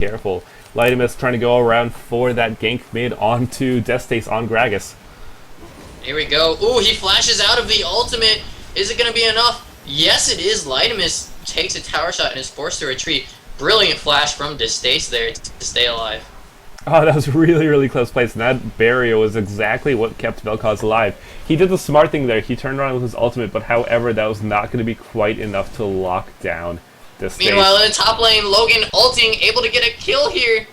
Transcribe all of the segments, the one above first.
careful. Lydimus trying to go around for that gank mid onto Destace on Gragas. Here we go. Ooh, he flashes out of the ultimate. Is it going to be enough? Yes, it is. Lydimus takes a tower shot and is forced to retreat. Brilliant flash from Destace there to stay alive. Oh, that was really, really close place, and that barrier was exactly what kept Vel'Koz alive. He did the smart thing there. He turned around with his ultimate, but however, that was not going to be quite enough to lock down this stage. Meanwhile, in the top lane, Logan ulting, able to get a kill here.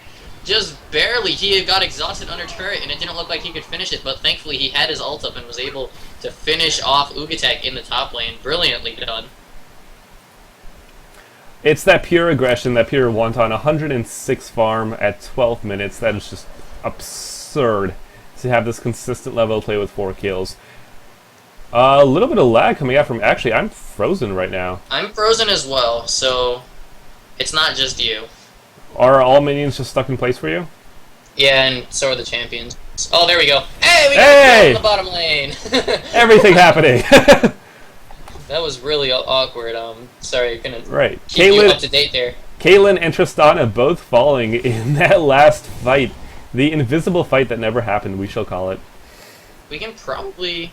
Just barely. He had got exhausted under turret, and it didn't look like he could finish it, but thankfully he had his ult up and was able to finish off Ugatek in the top lane. Brilliantly done. It's that pure aggression, that pure wanton. 106 farm at 12 minutes. That is just absurd to have this consistent level of play with 4 kills. A little bit of lag coming out from... Actually, I'm frozen right now. I'm frozen as well, so it's not just you. Are all minions just stuck in place for you? Yeah, and so are the champions. Oh, there we go. Hey, we got a kill in the bottom lane. Everything happening. That was really awkward. Sorry, gonna keep you up to date there. Caitlyn and Tristana both falling in that last fight. The invisible fight that never happened, we shall call it. We can probably...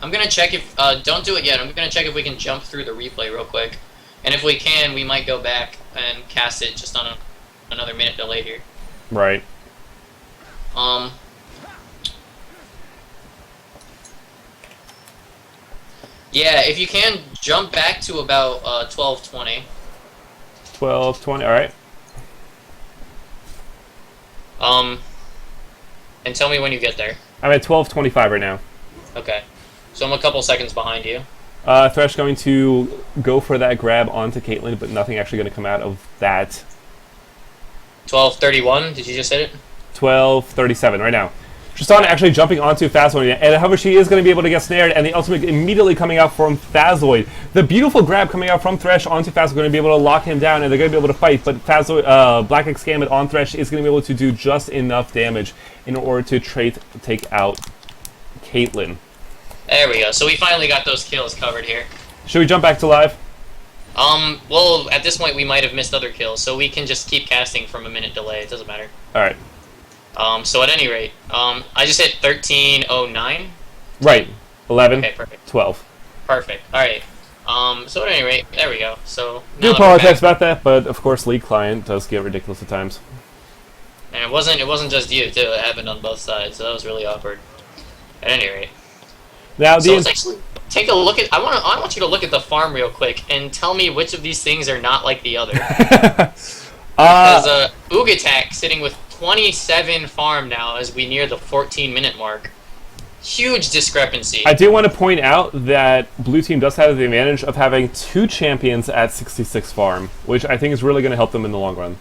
I'm gonna check if... don't do it yet. I'm gonna check if we can jump through the replay real quick. And if we can, we might go back and cast it just on another minute delay here. Right. Yeah, if you can, jump back to about 12:20. 12:20, alright. And tell me when you get there. I'm at 12:25 right now. Okay. So I'm a couple seconds behind you. Thresh going to go for that grab onto Caitlyn, but nothing actually going to come out of that. 12:31, did you just hit it? 12:37 right now. Tristana actually jumping onto Phazoid, and however she is going to be able to get snared, and the ultimate immediately coming out from Phazoid. The beautiful grab coming out from Thresh onto Phazoid, going to be able to lock him down, and they're going to be able to fight, but Phazoid, Black X Gambit on Thresh is going to be able to do just enough damage in order to take out Caitlyn. There we go, so we finally got those kills covered here. Should we jump back to live? Well, at this point we might have missed other kills, so we can just keep casting from a minute delay, it doesn't matter. Alright. So at any rate, I just hit 13:09. Right. 11. Okay, perfect. 12. Perfect. Alright. So at any rate, there we go. So do apologize about that, but of course League Client does get ridiculous at times. And it wasn't just you too, it happened on both sides, so that was really awkward. At any rate. Now so let's actually take a look at I want you to look at the farm real quick and tell me which of these things are not like the other. Because Ugatak sitting with 27 farm now as we near the 14-minute mark. Huge discrepancy. I do want to point out that Blue Team does have the advantage of having 2 champions at 66 farm, which I think is really going to help them in the long run.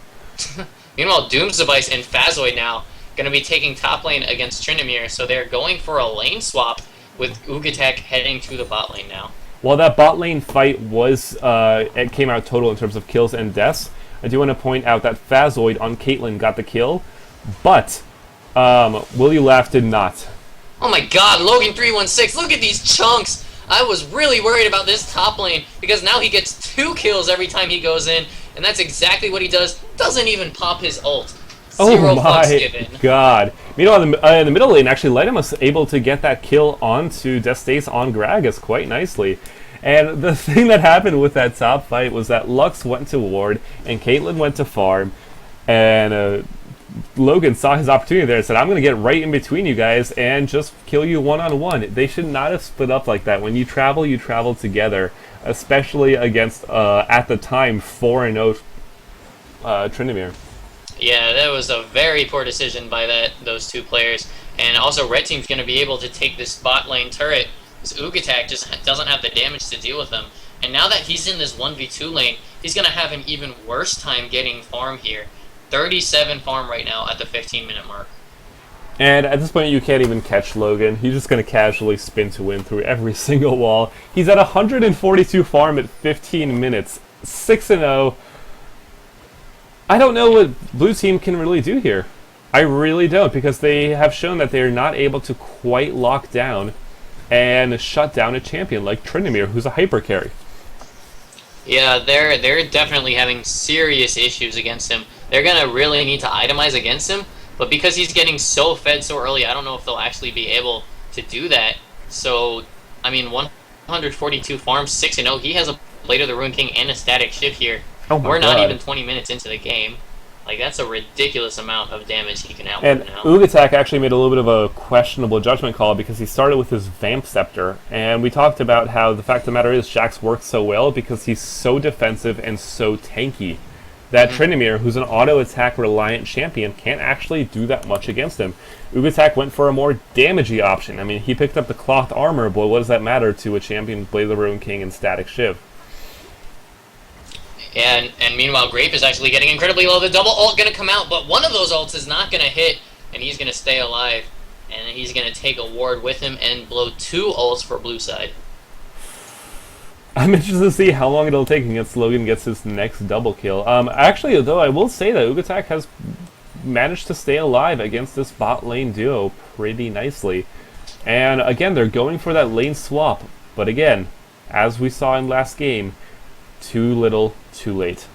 Meanwhile, Doomsdevice and Phazoid now going to be taking top lane against Tryndamere, so they're going for a lane swap with Ugatek heading to the bot lane now. While that bot lane fight was, it came out total in terms of kills and deaths, I do want to point out that Phazoid on Caitlyn got the kill, but WillYouLose did not. Oh my god, Logan 316, look at these chunks! I was really worried about this top lane, because now he gets 2 kills every time he goes in, and that's exactly what he does. Doesn't even pop his ult. Zero fucks given. God. Meanwhile, in the middle lane, actually, Lydimus was able to get that kill onto Destace on Gragas quite nicely. And the thing that happened with that top fight was that Lux went to ward, and Caitlyn went to farm, and Logan saw his opportunity there and said, I'm going to get right in between you guys and just kill you one-on-one. They should not have split up like that. When you travel together, especially against, at the time, 4-0 Tryndamere. Yeah, that was a very poor decision by those 2 players. And also, Red Team's going to be able to take this bot lane turret. This Ugatak just doesn't have the damage to deal with him. And now that he's in this 1v2 lane, he's going to have an even worse time getting farm here. 37 farm right now at the 15-minute mark. And at this point, you can't even catch Logan. He's just going to casually spin to win through every single wall. He's at 142 farm at 15 minutes. 6-0. I don't know what Blue Team can really do here. I really don't, because they have shown that they're not able to quite lock down and shut down a champion like Tryndamere, who's a hyper carry. Yeah, they're definitely having serious issues against him. they're going to really need to itemize against him. But because he's getting so fed so early, I don't know if they'll actually be able to do that. So, I mean, 142 farms, 6-0. He has a Blade of the Ruined King and a Static Shiv here. Oh my We're God. not even 20 minutes into the game. Like, that's a ridiculous amount of damage he can output And now. Ugatak actually made a little bit of a questionable judgment call because he started with his Vamp Scepter, and we talked about how the fact of the matter is Jax works so well because he's so defensive and so tanky that Tryndamere, who's an auto-attack reliant champion, can't actually do that much against him. Ugatak went for a more damagey option. I mean, he picked up the Cloth Armor, but what does that matter to a champion Blade of the Ruined King and Static Shiv? And meanwhile, Grape is actually getting incredibly low. The double ult going to come out, but one of those ults is not going to hit, and he's going to stay alive. And he's going to take a ward with him and blow 2 ults for blue side. I'm interested to see how long it'll take against Logan gets his next double kill. Actually, though, I will say that Ugatak has managed to stay alive against this bot lane duo pretty nicely. And again, they're going for that lane swap. But again, as we saw in last game, too little, too late.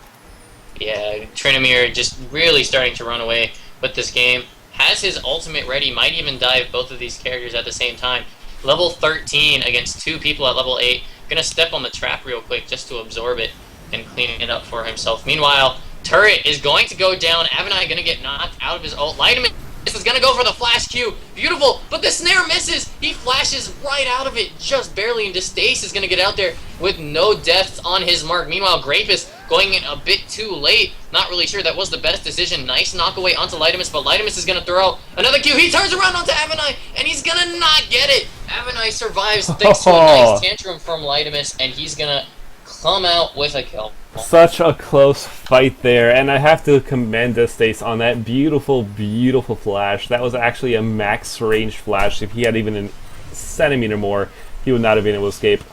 Yeah, Tryndamere just really starting to run away with this game. Has his ultimate ready, might even dive both of these characters at the same time. Level 13 against 2 people at level 8. Gonna step on the trap real quick just to absorb it and clean it up for himself. Meanwhile, Turret is going to go down. Avenai gonna get knocked out of his ult. Lightman is gonna go for the flash Q. Beautiful, but the snare misses. He flashes right out of it, just barely, and Distace is gonna get out there with no deaths on his mark. Meanwhile, Grape is going in a bit too late. Not really sure that was the best decision. Nice knockaway onto Lydamus, but Lydamus is gonna throw out another Q. He turns around onto Avenai, and he's gonna not get it. Avenai survives thanks to a nice tantrum from Lydamus, and he's gonna come out with a kill. Such a close fight there, and I have to commend Distace on that beautiful, beautiful flash. That was actually a max range flash. If he had even a centimeter more, he would not have been able to escape.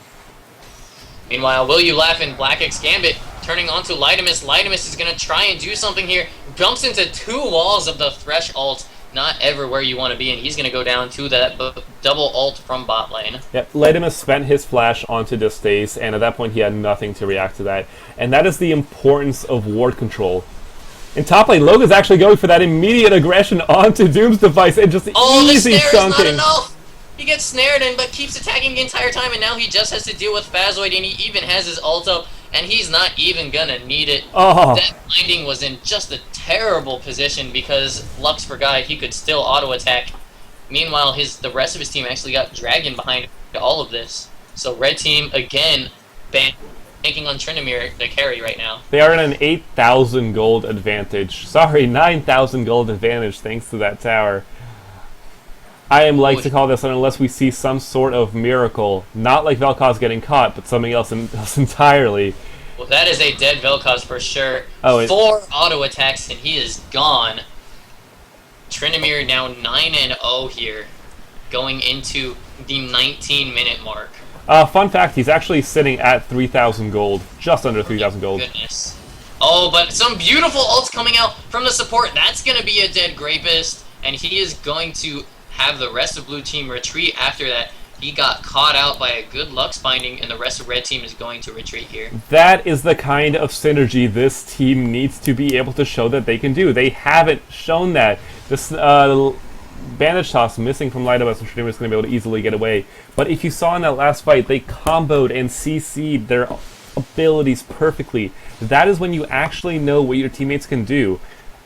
Meanwhile, Will You Laugh in Black X Gambit turning onto Lydamus. Lydamus is going to try and do something here. Jumps into 2 walls of the Thresh ult. Not ever where you want to be, and he's going to go down to that double ult from bot lane. Yep, Lydamus spent his flash onto Distace, and at that point he had nothing to react to that. And that is the importance of ward control. In top lane, Logan's actually going for that immediate aggression onto Doom's device and just easy the snare chunking. is not enough! He gets snared in, but keeps attacking the entire time, and now he just has to deal with Phazoid, and he even has his ult up, and he's not even gonna need it. Oh. That Binding was in just a terrible position because Lux forgot he could still auto-attack. Meanwhile, the rest of his team actually got Dragon behind all of this. So Red Team, again, banking on Tryndamere to carry right now. They are in an 8,000 gold advantage. Sorry, 9,000 gold advantage thanks to that tower. I am like to call this unless we see some sort of miracle. Not like Vel'Koz getting caught, but something else entirely. Well, that is a dead Vel'Koz for sure. Oh, 4 auto attacks and he is gone. Tryndamere now 9-0 here, going into the 19-minute mark. Fun fact, he's actually sitting at 3,000 gold. Just under 3,000 gold. Goodness. Oh, but some beautiful ults coming out from the support. That's going to be a dead Grapist, and he is going to have the rest of blue team retreat after that. He got caught out by a good Lux binding, and the rest of red team is going to retreat here. That is the kind of synergy this team needs to be able to show that they can do. They haven't shown that. This bandage toss missing from Lydamus, and Tryndamere is going to be able to easily get away. But if you saw in that last fight, they comboed and CC'd their abilities perfectly. That is when you actually know what your teammates can do.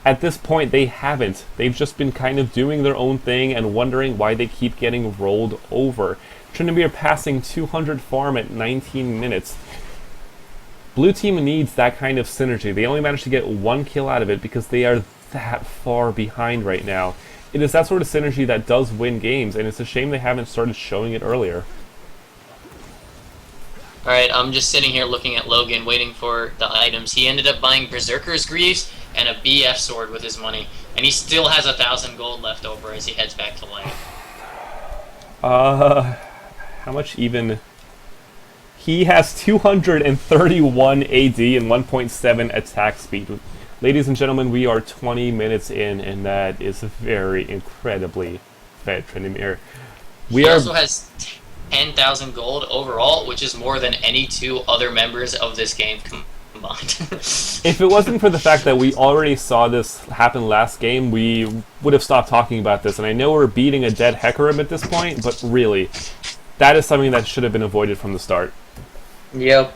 At this point, they haven't. They've just been kind of doing their own thing and wondering why they keep getting rolled over. Tryndamere passing 200 farm at 19 minutes. Blue team needs that kind of synergy. They only managed to get 1 kill out of it because they are that far behind right now. It is that sort of synergy that does win games, and it's a shame they haven't started showing it earlier. Alright, I'm just sitting here looking at Logan, waiting for the items. He ended up buying Berserker's Greaves and a BF sword with his money, and he still has 1,000 gold left over as he heads back to lane. How much even? He has 231 AD and 1.7 attack speed. Ladies and gentlemen, we are 20 minutes in, and that is very incredibly fed Tryndamere. He also has 10,000 gold overall, which is more than any 2 other members of this game combined. If it wasn't for the fact that we already saw this happen last game, we would have stopped talking about this. And I know we're beating a dead Hecarim at this point, but really, that is something that should have been avoided from the start. Yep.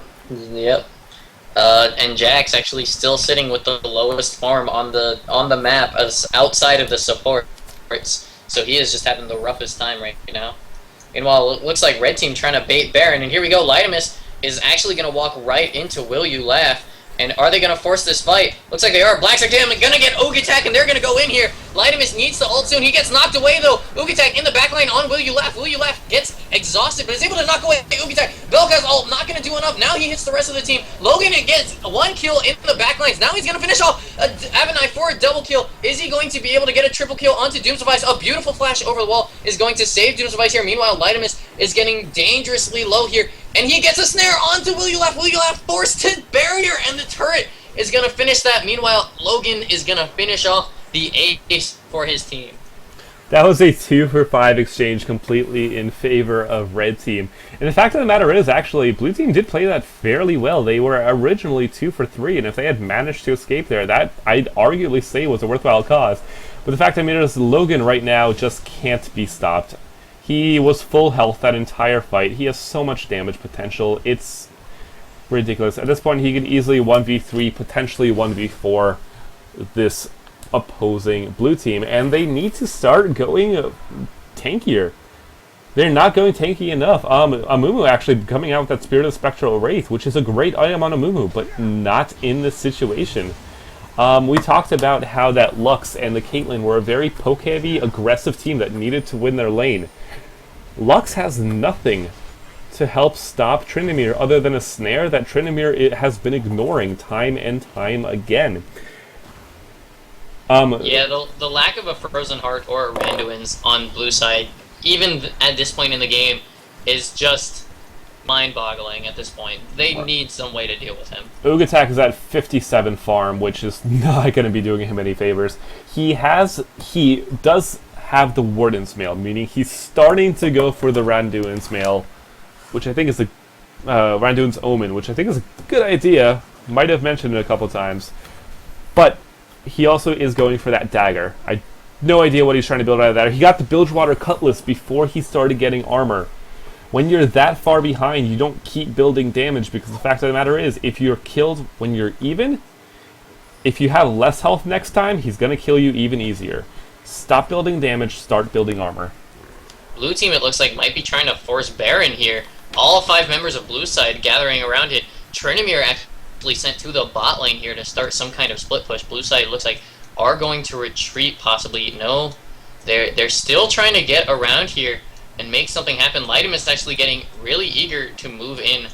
And Jack's actually still sitting with the lowest farm on the map as outside of the supports. So he is just having the roughest time right now. Meanwhile, it looks like Red Team trying to bait Baron, and here we go. Lidamus is actually going to walk right into Will You Laugh. And are they going to force this fight? Looks like they are. Blacks are going to get Ugatak, and they're going to go in here. Lidamus needs to ult soon. He gets knocked away, though. Ugatak in the backline on Will You Laugh. Will You Laugh gets exhausted, but is able to knock away Ugatak. Belka's ult not going to do enough. Now he hits the rest of the team. Logan gets one kill in the backlines. Now he's going to finish off Avenai for a double kill. Is he going to be able to get a triple kill onto Doomsdevice? A beautiful flash over the wall is going to save Doomsdevice here. Meanwhile, Lidamus is getting dangerously low here, and he gets a snare onto Will You Laugh. Will You Laugh forced to barrier, and the turret is going to finish that. Meanwhile, Logan is going to finish off the ace for his team. That was a 2-for-5 exchange completely in favor of Red Team. And the fact of the matter is, actually, Blue Team did play that fairly well. They were originally 2-for-3, and if they had managed to escape there, that I'd arguably say was a worthwhile cause. But the fact of the matter is, Logan right now just can't be stopped. He was full health that entire fight. He has so much damage potential. It's ridiculous. At this point, he can easily 1v3, potentially 1v4 this opposing Blue Team, and they need to start going tankier. They're not going tanky enough. Amumu actually coming out with that Spirit of Spectral Wraith, which is a great item on Amumu, but not in this situation. We talked about how that Lux and the Caitlyn were a very poke-heavy, aggressive team that needed to win their lane. Lux has nothing to help stop Tryndamere other than a snare that Tryndamere has been ignoring time and time again. Yeah, the lack of a Frozen Heart or a Randuin's on blue side, even at this point in the game, is just mind-boggling at this point. They need some way to deal with him. Ugatak is at 57 farm, which is not going to be doing him any favors. He does have the Warden's Mail, meaning he's starting to go for the Randuin's Mail, which I think is Randuin's Omen, which I think is a good idea. Might have mentioned it a couple times. But he also is going for that dagger. I no idea what he's trying to build out of that. He got the Bilgewater Cutlass before he started getting armor. When you're that far behind, you don't keep building damage, because the fact of the matter is, if you're killed when you're even, if you have less health next time, he's going to kill you even easier. Stop building damage, start building armor. Blue Team, it looks like, might be trying to force Baron here. All 5 members of Blue side gathering around it. Tryndamere actually sent to the bot lane here to start some kind of split push. Blue side looks like are going to retreat, possibly. No, they're still trying to get around here and make something happen. Lightum is actually getting really eager to move in.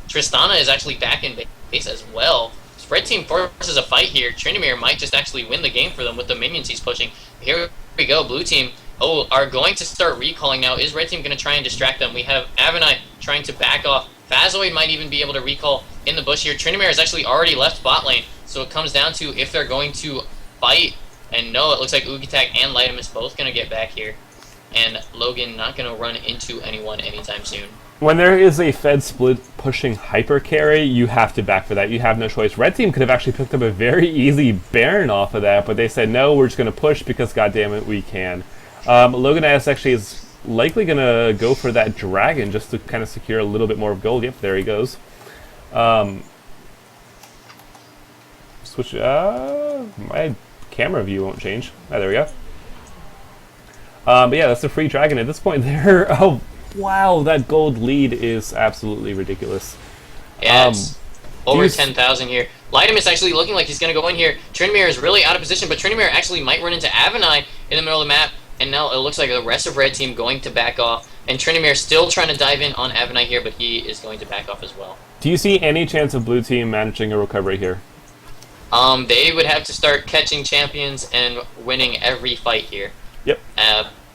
Tristana is actually back in base as well. Red Team forces a fight here. Tryndamere might just actually win the game for them with the minions he's pushing. Here we go. Blue Team are going to start recalling now. Is Red Team going to try and distract them? We have Avenai trying to back off. Phazoid might even be able to recall in the bush here. Tryndamere has actually already left bot lane, so it comes down to if they're going to fight. And no, it looks like Ugatak and Lightum is both going to get back here. And Logan not going to run into anyone anytime soon. When there is a Fed split pushing hyper carry, you have to back for that. You have no choice. Red Team could have actually picked up a very easy Baron off of that, but they said, no, we're just going to push because, goddammit, we can. Logan S actually is likely going to go for that Dragon just to kind of secure a little bit more of gold. Yep, there he goes. Switch. My camera view won't change. Oh, there we go. But yeah, that's a free Dragon at this point there. Oh, wow, that gold lead is absolutely ridiculous. Yeah, it's over 10,000 here. Lightum is actually looking like he's going to go in here. Tryndamere is really out of position, but Tryndamere actually might run into Avenai in the middle of the map. And now it looks like the rest of Red Team going to back off. And Tryndamere still trying to dive in on Avenai here, but he is going to back off as well. Do you see any chance of Blue Team managing a recovery here? They would have to start catching champions and winning every fight here. Yep.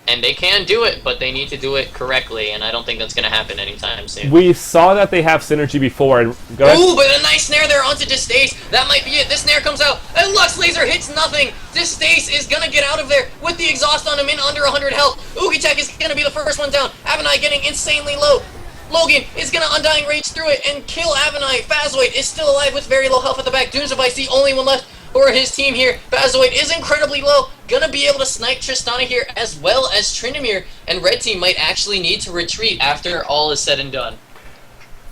And they can do it, but they need to do it correctly, and I don't think that's going to happen anytime soon. We saw that they have synergy before. Ooh, but a nice snare there onto Distace. That might be it. This snare comes out, and Lux Laser hits nothing. Distace is going to get out of there with the exhaust on him in under 100 health. Ugatek is going to be the first one down. Avenai getting insanely low. Logan is going to Undying Rage through it and kill Avenite. Phazoid is still alive with very low health at the back. Doomsdevice, the only one left for his team here. Phazoid is incredibly low. Gonna be able to snipe Tristana here as well as Tryndamere. And red team might actually need to retreat after all is said and done.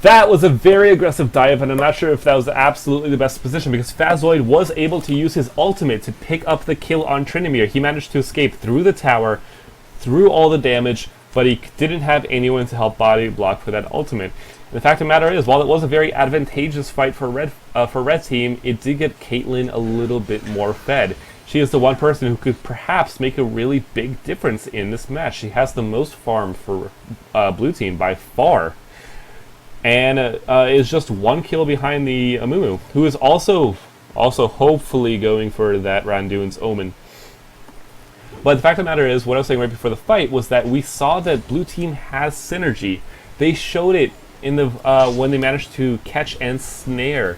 That was a very aggressive dive, and I'm not sure if that was absolutely the best position, because Phazoid was able to use his ultimate to pick up the kill on Tryndamere. He managed to escape through the tower, through all the damage, but he didn't have anyone to help body block for that ultimate. And the fact of the matter is, while it was a very advantageous fight for red team, it did get Caitlyn a little bit more fed. She is the one person who could perhaps make a really big difference in this match. She has the most farm for blue team by far. And is just one kill behind the Amumu, who is also hopefully going for that Randuin's Omen. But the fact of the matter is, what I was saying right before the fight was that we saw that blue team has synergy. They showed it in the when they managed to catch and snare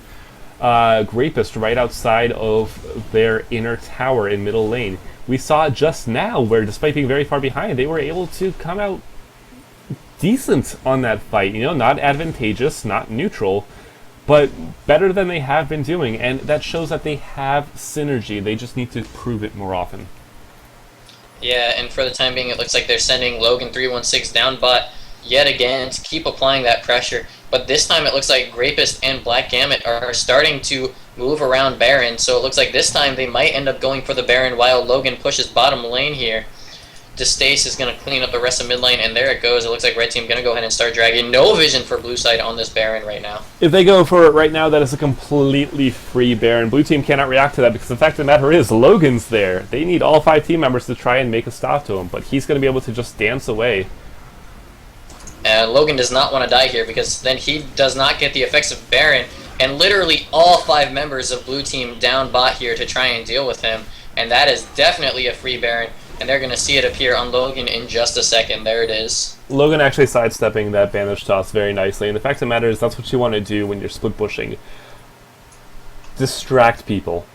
Grapist right outside of their inner tower in middle lane. We saw it just now, where despite being very far behind, they were able to come out decent on that fight, you know, not advantageous, not neutral, but better than they have been doing, and that shows that they have synergy. They just need to prove it more often. Yeah, and for the time being, it looks like they're sending Logan 316 down bot yet again to keep applying that pressure, but this time it looks like Grapist and Black Gamut are starting to move around Baron, so it looks like this time they might end up going for the Baron while Logan pushes bottom lane here. Destace is going to clean up the rest of mid lane, and there it goes. It looks like red team going to go ahead and start dragging. No vision for blue side on this Baron right now. If they go for it right now, that is a completely free Baron. Blue team cannot react to that because the fact of the matter is, Logan's there. They need all 5 team members to try and make a stop to him, but he's going to be able to just dance away. And Logan does not want to die here because then he does not get the effects of Baron, and literally all 5 members of blue team down bot here to try and deal with him, and that is definitely a free Baron. And they're going to see it appear on Logan in just a second. There it is. Logan actually sidestepping that bandage toss very nicely. And the fact of the matter is, that's what you want to do when you're split pushing. Distract people.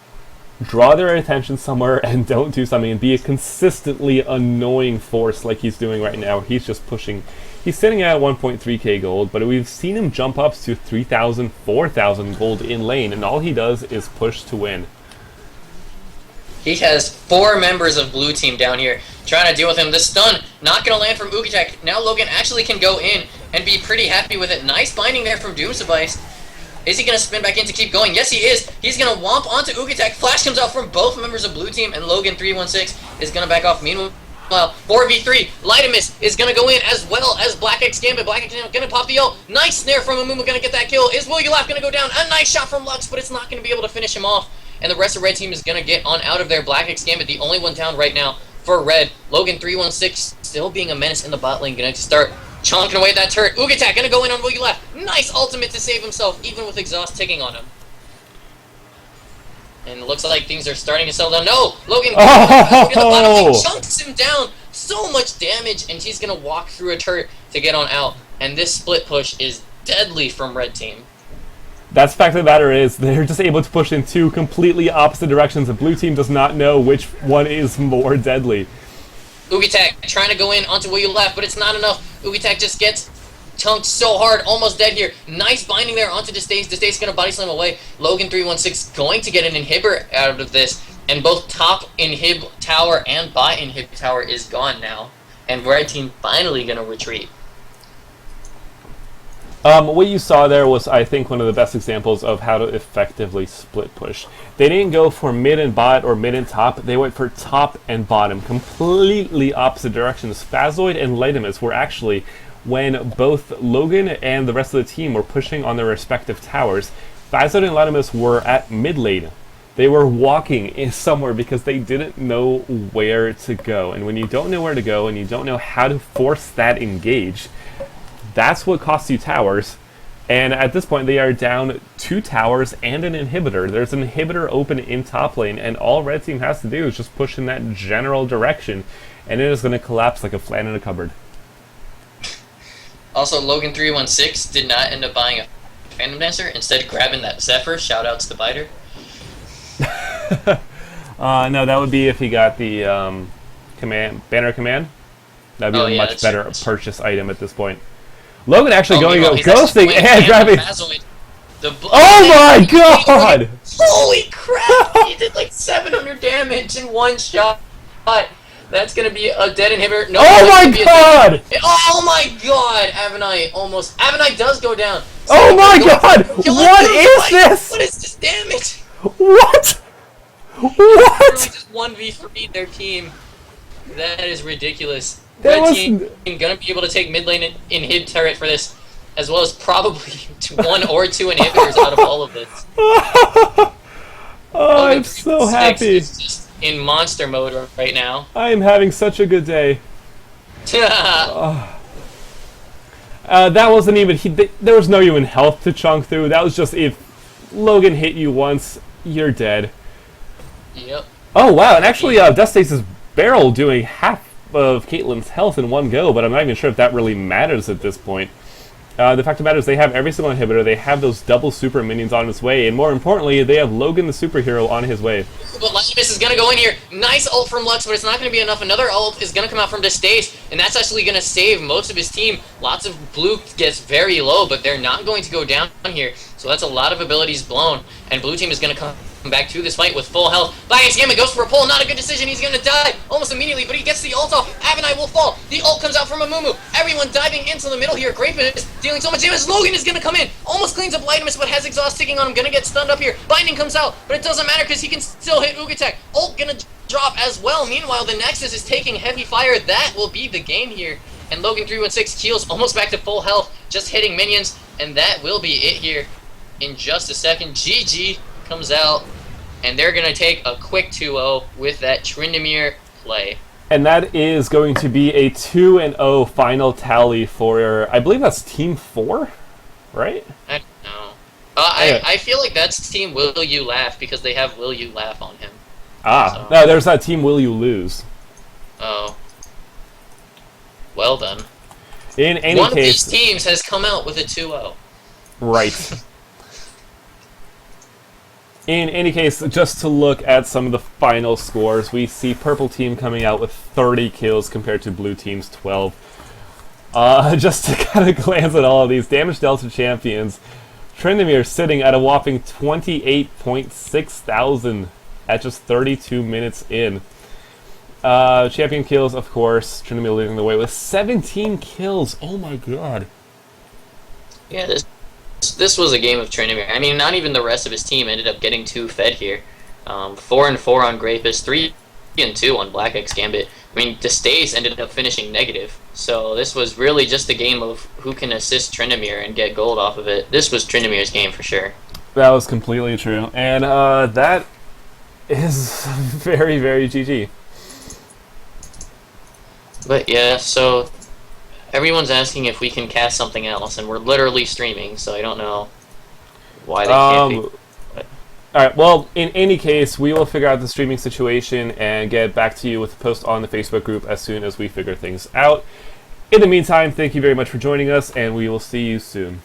Draw their attention somewhere and don't do something. And be a consistently annoying force like he's doing right now. He's just pushing. He's sitting at 1.3k gold, but we've seen him jump up to 3,000, 4,000 gold in lane. And all he does is push to win. He has 4 members of blue team down here trying to deal with him. The stun not going to land from Ugatek. Now Logan actually can go in and be pretty happy with it. Nice binding there from Doomsdevice. Is he going to spin back in to keep going? Yes, he is. He's going to womp onto Ugatek. Flash comes out from both members of blue team, and Logan 316 is going to back off. Meanwhile, 4v3, Lydamus is going to go in as well as Black X Gambit. Black X Gambit going to pop the ult. Nice snare from Amumu, going to get that kill. Is WillYouLose going to go down? A nice shot from Lux, but it's not going to be able to finish him off. And the rest of red team is going to get on out of there. Black X Gambit, the only one down right now for red. Logan 316 still being a menace in the bot lane. Going to start chonking away at that turret. Ugatek going to go in on WillYouLose. Nice ultimate to save himself, even with exhaust ticking on him. And it looks like things are starting to settle down. No! Logan in the bottom lane chunks him down. So much damage, and he's going to walk through a turret to get on out. And this split push is deadly from red team. That's the fact of the matter is, they're just able to push in 2 completely opposite directions, and blue team does not know which one is more deadly. Ugatek trying to go in onto WillYouLose, but it's not enough. Ugatek just gets chunked so hard, almost dead here. Nice binding there onto Destace. Destace going to body slam away. Logan 316 going to get an inhibitor out of this, and both top inhib tower and bot inhib tower is gone now. And red team finally going to retreat. What you saw there was, I think, one of the best examples of how to effectively split push. They didn't go for mid and bot or mid and top. They went for top and bottom, completely opposite directions. Phazoid and Lydamus were actually, when both Logan and the rest of the team were pushing on their respective towers, Phazoid and Lydamus were at mid lane. They were walking in somewhere because they didn't know where to go. And when you don't know where to go and you don't know how to force that engage, that's what costs you towers, and at this point they are down 2 towers and an inhibitor. There's an inhibitor open in top lane, and all red team has to do is just push in that general direction, and it is going to collapse like a flan in a cupboard. Also, Logan 316 did not end up buying a Phantom Dancer, instead grabbing that Zephyr. Shoutouts to Biter. No, that would be if he got the banner command. That would be a much better purchase item at this point. Logan actually going meanwhile, he's ghosting actually and grabbing. Oh my god! Holy crap! He did like 700 damage in one shot. That's gonna be a dead inhibitor. No, Oh my god! Oh my god! Avenite does go down. Oh my god! What is this? What is this damage? What? Literally What? just 1v3 their team. That is ridiculous. That Red was- team gonna be able to take mid lane inhib turret for this, as well as probably 1 or 2 inhibitors out of all of this. Oh, I'm Logan so 3-6 happy. is just in monster mode right now. I am having such a good day. That wasn't even. There was no even health to chunk through. That was just if Logan hit you once, you're dead. Yep. Oh wow! And actually, Dustace's barrel doing half of Caitlyn's health in one go, but I'm not even sure if that really matters at this point. The fact of the matter is they have every single inhibitor, they have those double super minions on its way, and more importantly, they have Logan the superhero on his way. But Lightness is gonna go in here. Nice ult from Lux, but it's not gonna be enough. Another ult is gonna come out from Distace, and that's actually gonna save most of his team. Lots of blue gets very low, but they're not going to go down here. So that's a lot of abilities blown, and blue team is gonna come back to this fight with full health. Bias Gamma goes for a pull, not a good decision. He's gonna die almost immediately, but he gets the ult off. Avenite will fall. The ult comes out from Amumu. Everyone diving into the middle here. Grape is dealing so much damage. Logan is gonna come in, almost cleans up Lightness, but has exhaust sticking on him. Gonna get stunned up here. Binding comes out, but it doesn't matter because he can still hit Ugatek. Ult gonna drop as well. Meanwhile, the Nexus is taking heavy fire. That will be the game here. And Logan 316 heals almost back to full health, just hitting minions, and that will be it here in just a second. GG comes out, and they're going to take a quick 2-0 with that Tryndamere play. And that is going to be a 2-0 final tally for, I believe that's Team 4, right? I don't know. Anyway. I feel like that's Team Will You Laugh because they have Will You Laugh on him. Ah, So- no, there's that Team Will You Lose. Oh. Well done. In any One of these case, teams has come out with a 2-0. right. In any case, just to look at some of the final scores, we see Purple Team coming out with 30 kills compared to Blue Team's 12. Just to kind of glance at all of these, Damage Delta champions, Tryndamere sitting at a whopping 28.6 thousand at just 32 minutes in. Champion kills, of course, Tryndamere leading the way with 17 kills. Oh my god. Yeah, this was a game of Tryndamere. I mean, not even the rest of his team ended up getting 2 fed here. 4-4 on Grapus, 3-2 on Black X Gambit. I mean, Distace ended up finishing negative. So this was really just a game of who can assist Tryndamere and get gold off of it. This was Tryndamere's game for sure. That was completely true. And that is very, very GG. But yeah, so everyone's asking if we can cast something else, and we're literally streaming, so I don't know why they can't be. Alright, well, in any case, we will figure out the streaming situation and get back to you with a post on the Facebook group as soon as we figure things out. In the meantime, thank you very much for joining us, and we will see you soon.